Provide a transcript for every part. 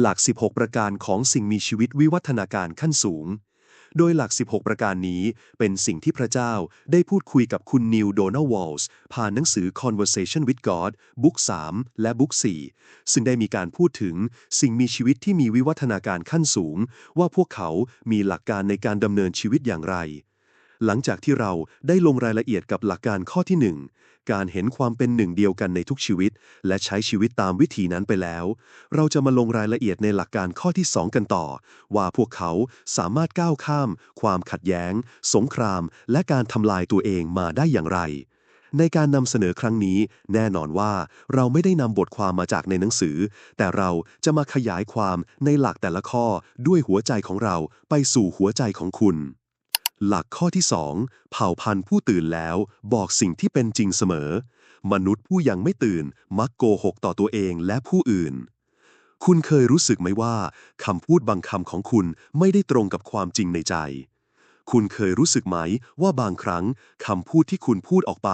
หลัก 16 ประการของสิ่งมีชีวิตวิวัฒนาการขั้นสูง โดยหลัก 16 ประการนี้เป็นสิ่งที่พระเจ้าได้พูดคุยกับคุณนิวโดนัลด์วอลส์ผ่านหนังสือ Conversation with God บุ๊ก 3 และบุ๊ก 4 ซึ่งได้มีการพูดถึงสิ่งมีชีวิตที่มีวิวัฒนาการขั้นสูงว่าพวกเขามีหลักการในการดำเนินชีวิตอย่างไร หลังจากที่เราได้ลงรายละเอียดกับหลักการข้อที่ 1การเห็นความเป็นหนึ่งเดียวกันในทุกชีวิตและใช้ชีวิตตามวิธีนั้นไปแล้วเราจะมาลงรายละเอียดในหลักการข้อที่ 2กันต่อว่าพวกเขาสามารถก้าวข้ามความขัดแย้งสงครามและการทำลายตัวเองมาได้อย่างไรในการนำเสนอครั้งนี้แน่นอนว่าเราไม่ได้นำบทความมาจากในหนังสือแต่เราจะมาขยายความในหลักแต่ละข้อด้วยหัวใจของเราไปสู่หัวใจของคุณหลักข้อที่ 2เผ่าพันธุ์ผู้ตื่นแล้วบอกสิ่งที่เป็นจริงเสมอมนุษย์ผู้ยังไม่ตื่นมักโกหกต่อตัวเองและผู้อื่นคุณเคยรู้สึกไหมว่าคำพูดบางคำของคุณไม่ได้ตรงกับความจริงในใจคุณเคยรู้สึกไหมว่าบางครั้งคำพูดที่คุณพูดออกไป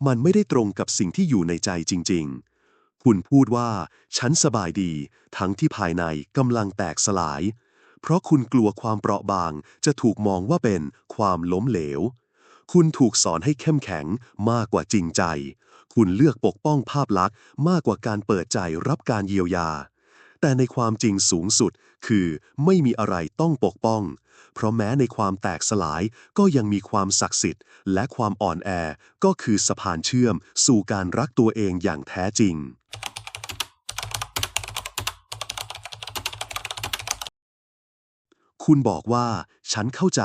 มันไม่ได้ตรงกับสิ่งที่อยู่ในใจจริงๆคุณพูดว่าฉันสบายดีทั้งที่ภายในกำลังแตกสลายเพราะคุณกลัวความเปราะบางจะถูกมองว่าเป็นความล้มเหลวคุณถูกสอนให้เข้มแข็งมากกว่าจริงใจคุณเลือกปกป้องภาพลักษณ์มากกว่าการเปิดใจรับการเยียวยาแต่ในความจริงสูงสุดคือไม่มีอะไรต้องปกป้องเพราะแม้ในความแตกสลายก็ยังมีความศักดิ์สิทธิ์และความอ่อนแอก็คือสะพานเชื่อมสู่การรักตัวเองอย่างแท้จริงคุณบอกว่าฉันเข้าใจ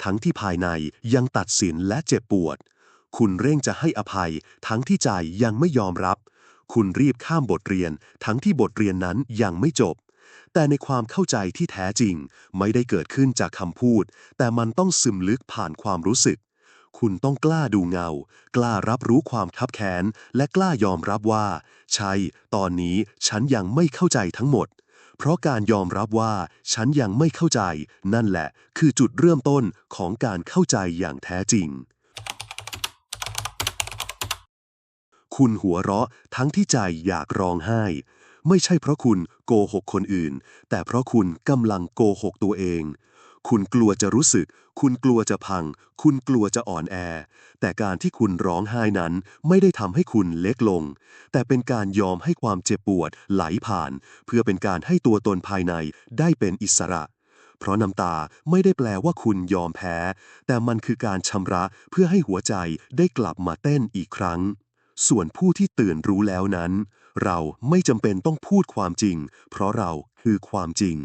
ทั้งที่ภายในยังตัดสินและเจ็บปวดคุณเร่งจะให้อภัยทั้งที่ใจยังไม่ยอมรับคุณรีบข้ามบทเรียนทั้งที่บทเรียนนั้นยังไม่จบแต่ในความเข้าใจที่แท้จริงไม่ได้เกิดขึ้นจากคำพูดแต่มันต้องซึมลึกผ่านความรู้สึกคุณต้องกล้าดูเงากล้ารับรู้ความคับแค้นและกล้ายอมรับว่าใช่ตอนนี้ฉันยังไม่เข้าใจทั้งหมดเพราะการยอมรับว่าฉันยังไม่เข้าใจนั่นแหละคือจุดเริ่มต้นของการเข้าใจอย่างแท้จริง คุณหัวเราะทั้งที่ใจอยากร้องไห้ไม่ใช่เพราะคุณโกหกคนอื่นแต่เพราะคุณกำลังโกหกตัวเองคุณกลัวจะรู้สึกคุณกลัวจะพังคุณกลัวจะอ่อนแอแต่การที่คุณร้องไห้นั้นไม่ได้ทำให้คุณเล็กลงแต่เป็นการยอมให้ความเจ็บปวดไหลผ่านเพื่อเป็นการให้ตัวตนภายในได้เป็นอิสระเพราะน้ำตาไม่ได้แปลว่าคุณยอมแพ้แต่มันคือการชำระเพื่อให้หัวใจได้กลับมาเต้นอีกครั้ง ส่วนผู้ที่ตื่นรู้แล้วนั้นเราไม่จำเป็นต้องพูดความจริงเพราะเราคือความจริง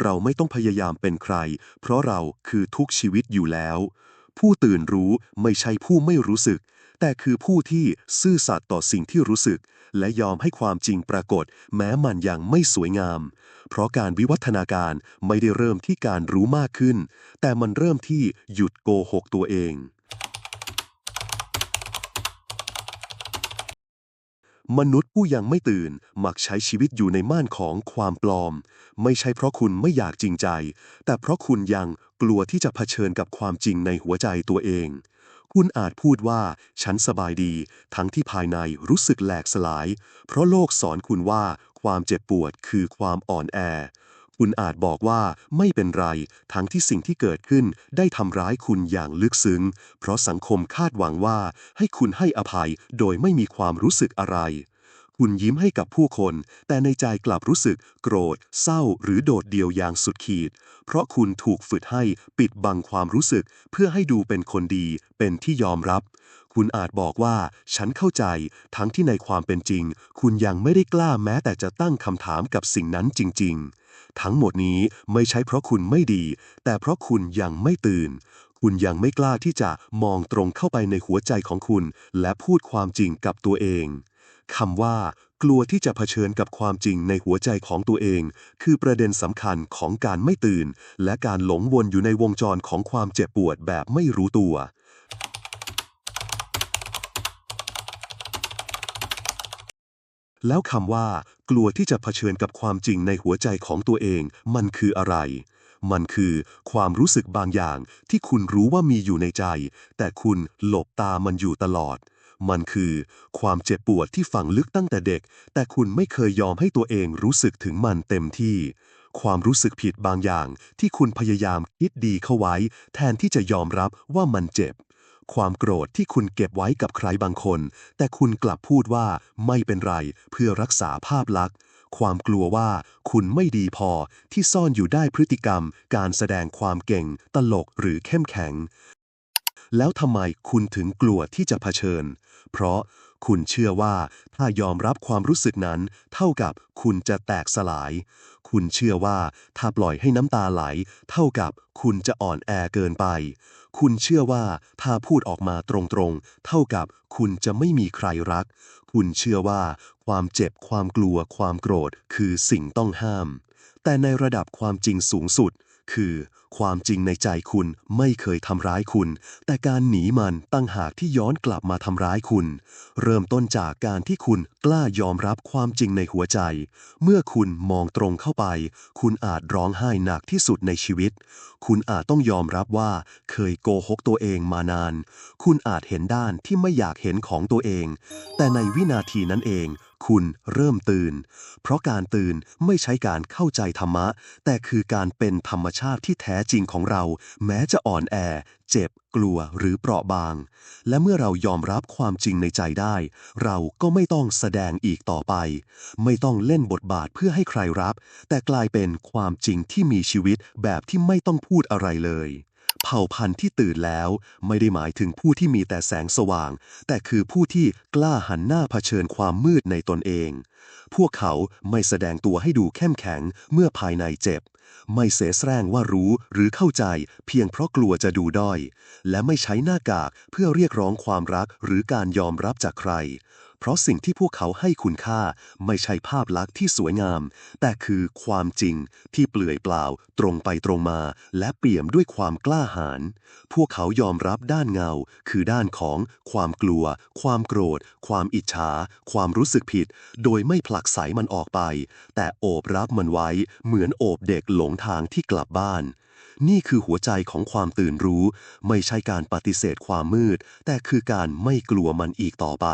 เราไม่ต้องพยายามเป็นใครเพราะเราคือทุกชีวิตอยู่แล้วผู้ตื่นรู้ไม่ใช่ผู้ไม่รู้สึกแต่คือผู้ที่ซื่อสัตย์ต่อสิ่งที่รู้สึกและยอมให้ความจริงปรากฏแม้มันยังไม่สวยงามเพราะการวิวัฒนาการไม่ได้เริ่มที่การรู้มากขึ้นแต่มันเริ่มที่หยุดโกหกตัวเอง มนุษย์ผู้ยังไม่ตื่นมักใช้ชีวิตอยู่ในม่านของความปลอมไม่ใช่เพราะคุณไม่อยากจริงใจแต่เพราะคุณยังกลัวที่จะเผชิญกับความจริงในหัวใจตัวเองคุณอาจพูดว่าฉันสบายดีทั้งที่ภายในรู้สึกแหลกสลายเพราะโลกสอนคุณว่าความเจ็บปวดคือความอ่อนแอคุณอาจบอกว่าไม่เป็นไรทั้งที่สิ่งที่เกิดขึ้นได้ทำร้ายคุณอย่างลึกซึ้งเพราะสังคมคาดหวังว่าให้คุณให้อภัยโดยไม่มีความรู้สึกอะไร คุณยิ้มให้กับผู้คนแต่ในใจกลับรู้สึกโกรธเศร้าหรือโดดเดี่ยวอย่างสุดขีดเพราะคุณถูกฝึกให้ปิดบังความรู้สึกเพื่อให้ดูเป็นคนดีเป็นที่ยอมรับคุณอาจบอกว่าฉันเข้าใจทั้งที่ในความเป็นจริงคุณยังไม่ได้กล้าแม้แต่จะตั้งคำถามกับสิ่งนั้นจริงๆทั้งหมดนี้ไม่ใช่เพราะคุณไม่ดีแต่เพราะคุณยังไม่ตื่นคุณยังไม่กล้าที่จะมองตรงเข้าไปในหัวใจของคุณและพูดความจริงกับตัวเองคำว่ากลัวที่จะเผชิญกับความจริงในหัวใจของตัวเองคือประเด็นสำคัญของการไม่ตื่นและการหลงวนอยู่ในวงจรของความเจ็บปวดแบบไม่รู้ตัวแล้วคำว่ากลัวที่จะเผชิญกับความจริงในหัวใจของตัวเองมันคืออะไรมันคือความรู้สึกบางอย่างที่คุณรู้ว่ามีอยู่ในใจแต่คุณหลบตามันอยู่ตลอด มันคือความเจ็บปวดที่ฝังลึกตั้งแต่เด็กแต่คุณไม่เคยยอมให้ตัวเองรู้สึกถึงมันเต็มที่ความรู้สึกผิดบางอย่างที่คุณพยายามคิดดีเข้าไว้แทนที่จะยอมรับว่ามันเจ็บความโกรธที่คุณเก็บไว้กับใครบางคนแต่คุณกลับพูดว่าไม่เป็นไรเพื่อรักษาภาพลักษณ์ความกลัวว่าคุณไม่ดีพอที่ซ่อนอยู่ได้พฤติกรรมการแสดงความเก่งตลกหรือเข้มแข็งแล้วทำไมคุณถึงกลัวที่จะเผชิญเพราะคุณเชื่อว่าถ้ายอมรับความรู้สึกนั้นเท่ากับคุณจะแตกสลายคุณเชื่อว่าถ้าปล่อยให้น้ำตาไหลเท่ากับคุณจะอ่อนแอเกินไปคุณเชื่อว่าถ้าพูดออกมาตรงๆเท่ากับคุณจะไม่มีใครรักคุณเชื่อว่าความเจ็บความกลัวความโกรธคือสิ่งต้องห้ามแต่ในระดับความจริงสูงสุดคือความจริงในใจคุณไม่เคยทำร้ายคุณแต่การหนีมันตั้งหากที่ย้อนกลับมาทำร้ายคุณเริ่มต้นจากการที่คุณกล้ายอมรับความจริงในหัวใจเมื่อคุณมองตรงเข้าไปคุณอาจร้องไห้หนักที่สุดในชีวิตคุณอาจต้องยอมรับว่าเคยโกหกตัวเองมานานคุณอาจเห็นด้านที่ไม่อยากเห็นของตัวเองแต่ในวินาทีนั้นเองคุณเริ่มตื่นเพราะการตื่นไม่ใช่การเข้าใจธรรมะแต่คือการเป็นธรรมชาติที่แท้จริงของเราแม้จะอ่อนแอเจ็บกลัวหรือเปราะบางและเมื่อเรายอมรับความจริงในใจได้เราก็ไม่ต้องแสดงอีกต่อไปไม่ต้องเล่นบทบาทเพื่อให้ใครรับแต่กลายเป็นความจริงที่มีชีวิตแบบที่ไม่ต้องพูดอะไรเลยเผ่าพันธุ์ที่ตื่นแล้วไม่ได้หมายถึงผู้ที่มีแต่แสงสว่างแต่คือผู้ที่กล้าหันหน้าเผชิญความมืดในตนเองพวกเขาไม่แสดงตัวให้ดูเข้มแข็งเมื่อภายในเจ็บไม่เสแสร้งว่ารู้หรือเข้าใจเพียงเพราะกลัวจะดูด้อยและไม่ใช้หน้ากากเพื่อเรียกร้องความรักหรือการยอมรับจากใครเพราะสิ่งที่พวกเขาให้คุณค่าไม่ใช่ภาพลักษณ์ที่สวยงามแต่คือความจริงที่เปลือยเปล่าตรงไปตรงมาและเปี่ยมด้วยความกล้าหาญพวกเขายอมรับด้านเงาคือด้านของความกลัวความโกรธความอิจฉาความรู้สึกผิดโดยไม่ผลักไสมันออกไปแต่โอบรับมันไว้เหมือนโอบเด็กหลงทางที่กลับบ้านนี่คือหัวใจของความตื่นรู้ไม่ใช่การปฏิเสธความมืดแต่คือการไม่กลัวมันอีกต่อไป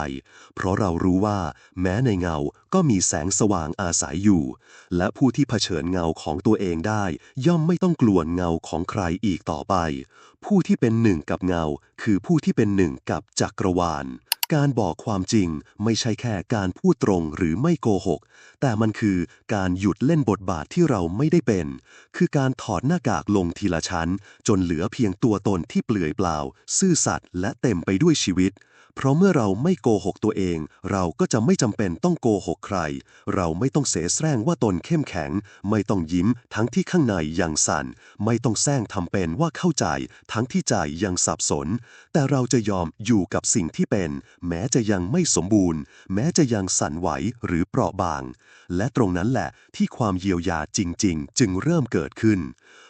เพราะเรารู้ว่าแม้ในเงาก็มีแสงสว่างอาศัยอยู่และผู้ที่เผชิญเงาของตัวเองได้ย่อมไม่ต้องกลัวเงาของใครอีกต่อไปผู้ที่เป็นหนึ่งกับเงาคือผู้ที่เป็นหนึ่งกับจักรวาลการบอกความจริงไม่ใช่แค่การพูดตรงหรือไม่โกหกแต่มันคือการหยุดเล่นบทบาทที่เราไม่ได้เป็นคือการถอดหน้ากากลงทีละชั้นจนเหลือเพียงตัวตนที่เปลือยเปล่าซื่อสัตย์และเต็มไปด้วยชีวิตเพราะเมื่อเราไม่โกหกตัวเองเราก็จะไม่จำเป็นต้องโกหกใครเราไม่ต้องเสแสร้งว่าตนเข้มแข็งไม่ต้องยิ้มทั้งที่ข้างในยังสั่นไม่ต้องแซงทำเป็นว่าเข้าใจทั้งที่ใจยังสับสนแต่เราจะยอมอยู่กับสิ่งที่เป็นแม้จะยังไม่สมบูรณ์แม้จะยังสั่นไหวหรือเปราะบางและตรงนั้นแหละที่ความเยียวยาจริงๆจึงเริ่มเกิดขึ้น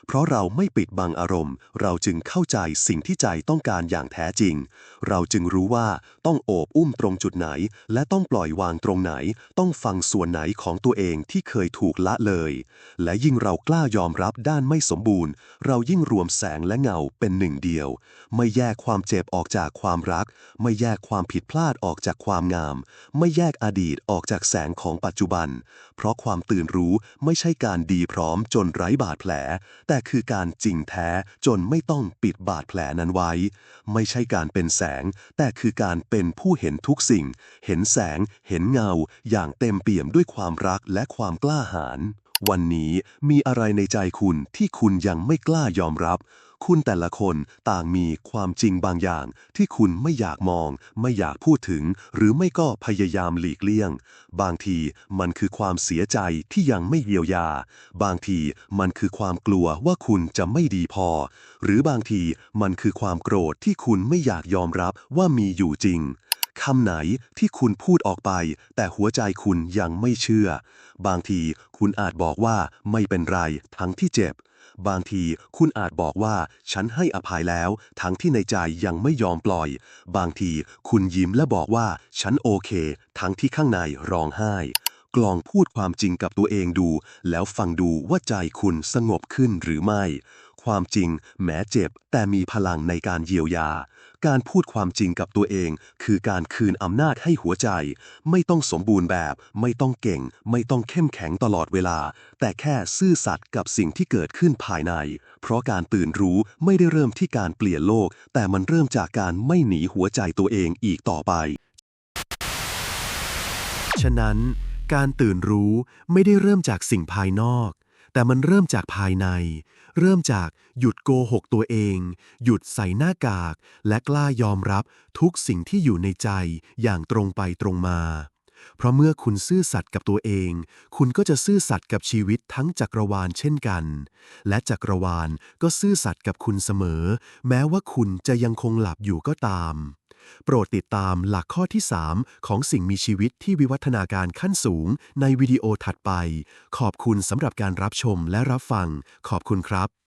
เพราะเราไม่ปิดบังอารมณ์เราจึงเข้าใจสิ่งที่ใจต้องการอย่างแท้จริงเราจึงรู้ว่าต้องโอบอุ้มตรงจุดไหนและต้องปล่อยวางตรงไหนต้องฟังส่วนไหนของตัวเองที่เคยถูกละเลยและยิ่งเรากล้ายอมรับด้านไม่สมบูรณ์เรายิ่งรวมแสงและเงาเป็นหนึ่งเดียวไม่แยกความเจ็บออกจากความรักไม่แยกความผิดพลาดออกจากความงามไม่แยกอดีตออกจากแสงของปัจจุบันเพราะความตื่นรู้ไม่ใช่การดีพร้อมจนไร้บาดแผลแต่คือการจริงแท้จนไม่ต้องปิดบาดแผลนั้นไว้ไม่ใช่การเป็นแสงแต่คือการเป็นผู้เห็นทุกสิ่งเห็นแสงเห็นเงาอย่างเต็มเปี่ยมด้วยความรักและความกล้าหาญวันนี้มีอะไรในใจคุณที่คุณยังไม่กล้ายอมรับคุณแต่ละคนต่างมีความจริงบางอย่างที่คุณไม่อยากมองไม่อยากพูดถึงหรือไม่ก็พยายามหลีกเลี่ยงบางทีมันคือความเสียใจที่ยังไม่เยียวยาบางทีมันคือความกลัวว่าคุณจะไม่ดีพอหรือบางทีมันคือความโกรธที่คุณไม่อยากยอมรับว่ามีอยู่จริงคำไหนที่คุณพูดออกไปแต่หัวใจคุณยังไม่เชื่อบางทีคุณอาจบอกว่าไม่เป็นไรทั้งที่เจ็บบางทีคุณอาจบอกว่าฉันให้อภัยแล้วทั้งที่ในใจยังไม่ยอมปล่อยบางทีคุณยิ้มและบอกว่าฉันโอเคทั้งที่ข้างในร้องไห้กลองพูดความจริงกับตัวเองดูแล้วฟังดูว่าใจคุณสงบขึ้นหรือไม่ ความจริงแม้เจ็บแต่มีพลังในการเยียวยาการพูดความจริงกับตัวเองคือการคืนอำนาจให้หัวใจไม่ต้องสมบูรณ์แบบไม่ต้องเก่งไม่ต้องเข้มแข็งตลอดเวลาแต่แค่ซื่อสัตย์กับสิ่งที่เกิดขึ้นภายในเพราะการตื่นรู้ไม่ได้เริ่มที่การเปลี่ยนโลกแต่มันเริ่มจากการไม่หนีหัวใจตัวเองอีกต่อไปฉะนั้นการตื่นรู้ไม่ได้เริ่มจากสิ่งภายนอกแต่มันเริ่มจากภายในเริ่มจากหยุดโกหกตัวเองหยุดใส่หน้ากากและกล้ายอมรับทุกสิ่งที่อยู่ในใจอย่างตรงไปตรงมาเพราะเมื่อคุณซื่อสัตย์กับตัวเองคุณก็จะซื่อสัตย์กับชีวิตทั้งจักรวาลเช่นกันและจักรวาลก็ซื่อสัตย์กับคุณเสมอแม้ว่าคุณจะยังคงหลับอยู่ก็ตามโปรดติดตามหลักข้อที่ 3ของสิ่งมีชีวิตที่วิวัฒนาการขั้นสูงในวิดีโอถัดไปขอบคุณสำหรับการรับชมและรับฟังขอบคุณครับ